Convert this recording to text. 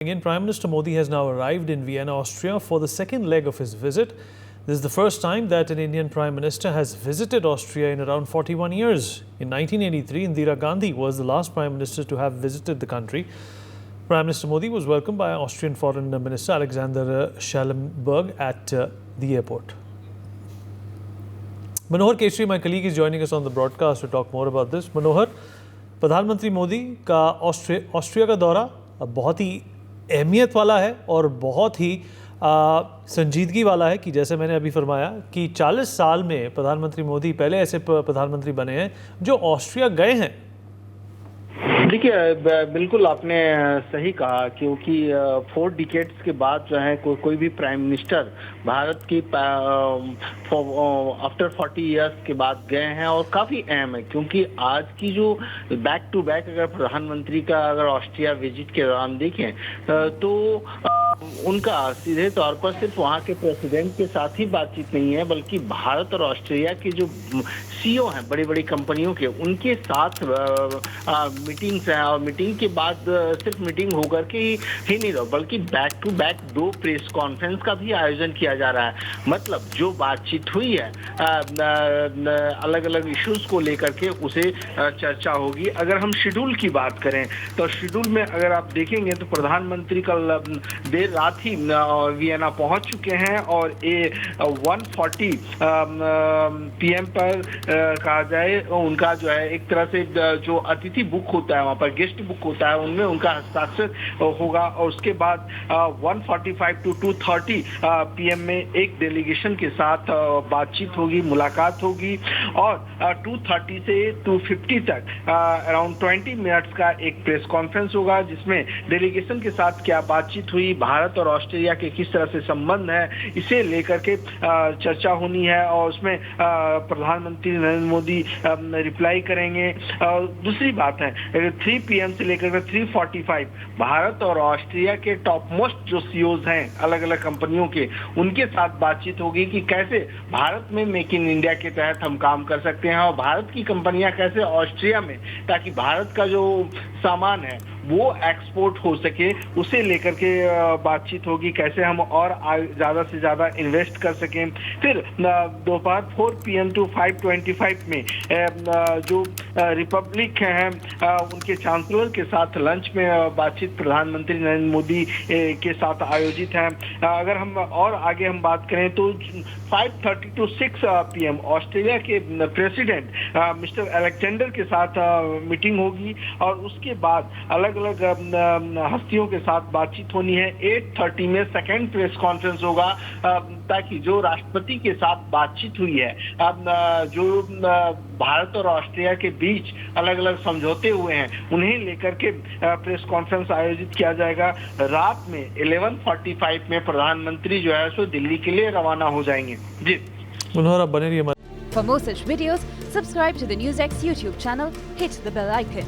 Indian Prime Minister Modi has now arrived in Vienna, Austria for the second leg of his visit. This is the first time that an Indian Prime Minister has visited Austria in around 41 years. In 1983, Indira Gandhi was the last Prime Minister to have visited the country. Prime Minister Modi was welcomed by Austrian Foreign Minister Alexander Schallenberg at the airport. Manohar Keshri, my colleague, is joining us on the broadcast to talk more about this. Manohar, प्रधानमंत्री मोदी का Austria का दौरा बहुत ही अहमियत वाला है और बहुत ही संजीदगी वाला है कि जैसे मैंने अभी फरमाया कि 40 साल में प्रधानमंत्री मोदी पहले ऐसे प्रधानमंत्री बने हैं जो ऑस्ट्रिया गए हैं। देखिए, बिल्कुल आपने सही कहा, क्योंकि 4 डिकेड्स के बाद जो है कोई भी प्राइम मिनिस्टर भारत की आफ्टर 40 इयर्स के बाद गए हैं और काफ़ी अहम है, क्योंकि आज की जो बैक टू बैक अगर प्रधानमंत्री का अगर ऑस्ट्रिया विजिट के दौरान देखें तो उनका सीधे तौर पर सिर्फ वहाँ के प्रेसिडेंट के साथ ही बातचीत नहीं है, बल्कि भारत और ऑस्ट्रेलिया के जो सीईओ हैं बड़ी बड़ी कंपनियों के, उनके साथ मीटिंग्स हैं। और मीटिंग के बाद सिर्फ मीटिंग होकर के ही नहीं रहो, बल्कि back to back 2 press conference का भी आयोजन किया जा रहा है। मतलब जो बातचीत हुई है अलग अलग इश्यूज को लेकर के उसे चर्चा होगी। अगर हम शेड्यूल की बात करें तो शेड्यूल में अगर आप देखेंगे तो प्रधानमंत्री कल देर रात ही वियना पहुंच चुके हैं और 1:40 PM पर कहा जाए उनका जो है एक तरह से जो अतिथि बुक होता है, वहाँ पर गेस्ट बुक होता है, उनमें उनका हस्ताक्षर होगा। और उसके बाद 1:45 to 2:30 PM में एक डेलीगेशन के साथ बातचीत होगी, मुलाकात होगी। और 2:30 से 2:50 तक अराउंड 20 मिनट्स का एक प्रेस कॉन्फ्रेंस होगा, जिसमें डेलीगेशन के साथ क्या बातचीत हुई, भारत और ऑस्ट्रेलिया के किस तरह से संबंध है, इसे लेकर के चर्चा होनी है। और उसमें प्रधानमंत्री नरेंद्र मोदी रिप्लाई करेंगे। दूसरी बात है 3 PM से लेकर के 3:45 भारत और ऑस्ट्रेलिया के टॉप मोस्ट जो सीईओज हैं अलग अलग कंपनियों के, उनके साथ बातचीत होगी कि कैसे भारत में मेक इन इंडिया के तहत हम काम कर सकते हैं और भारत की कंपनियां कैसे ऑस्ट्रिया में, ताकि भारत का जो सामान है वो एक्सपोर्ट हो सके, उसे लेकर के बातचीत होगी, कैसे हम और ज़्यादा से ज़्यादा इन्वेस्ट कर सकें। फिर दोपहर 4 PM to 5:25 में जो रिपब्लिक हैं उनके चांसलर के साथ लंच में बातचीत प्रधानमंत्री नरेंद्र मोदी के साथ आयोजित है। अगर हम और आगे हम बात करें तो 5:30 to 6 PM ऑस्ट्रेलिया के प्रेसिडेंट मिस्टर अलेक्जेंडर के साथ मीटिंग होगी और उसके बाद अलग अलग हस्तियों के साथ बातचीत होनी है। 8:30 में सेकेंड प्रेस कॉन्फ्रेंस होगा, ताकि जो राष्ट्रपति के साथ बातचीत हुई है, जो भारत और ऑस्ट्रेलिया के बीच अलग अलग समझौते हुए हैं, उन्हें लेकर के प्रेस कॉन्फ्रेंस आयोजित किया जाएगा। रात में 11:45 में प्रधानमंत्री जो है सो दिल्ली के लिए रवाना हो जाएंगे। जी मनोहर, आप बने रहिए। For more such videos, subscribe to the NewsX YouTube channel, hit the bell icon.